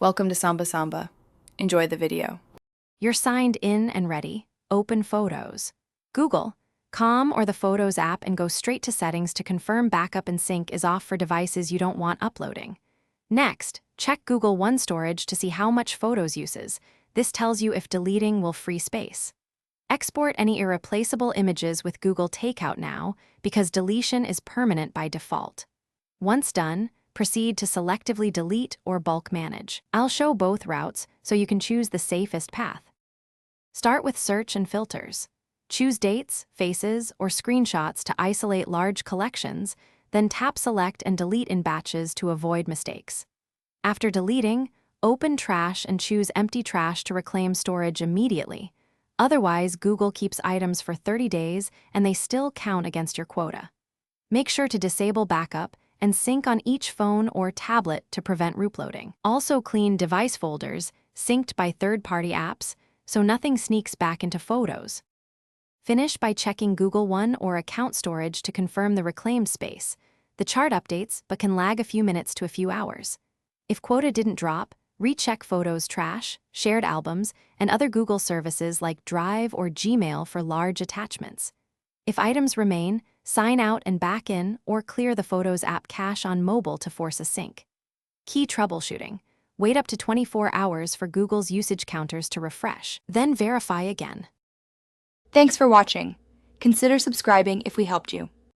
Welcome to Samba Samba. Enjoy the video. You're signed in and ready. Open Photos. Google, Calm or the Photos app and go straight to settings to confirm backup and sync is off for devices you don't want uploading. Next, check Google One storage to see how much Photos uses. This tells you if deleting will free space. Export any irreplaceable images with Google Takeout now because deletion is permanent by default. Once done, proceed to selectively delete or bulk manage. I'll show both routes so you can choose the safest path. Start with search and filters. Choose dates, faces, or screenshots to isolate large collections, then tap select and delete in batches to avoid mistakes. After deleting, open trash and choose empty trash to reclaim storage immediately. Otherwise, Google keeps items for 30 days and they still count against your quota. Make sure to disable backup and sync on each phone or tablet to prevent root-loading. Also clean device folders synced by third-party apps so nothing sneaks back into Photos. Finish by checking Google One or account storage to confirm the reclaimed space. The chart updates but can lag a few minutes to a few hours. If quota didn't drop, recheck Photos trash, shared albums, and other Google services like Drive or Gmail for large attachments. If items remain, sign out and back in or clear the Photos app cache on mobile to force a sync. Key troubleshooting. Wait up to 24 hours for Google's usage counters to refresh, then verify again. Thanks for watching. Consider subscribing if we helped you.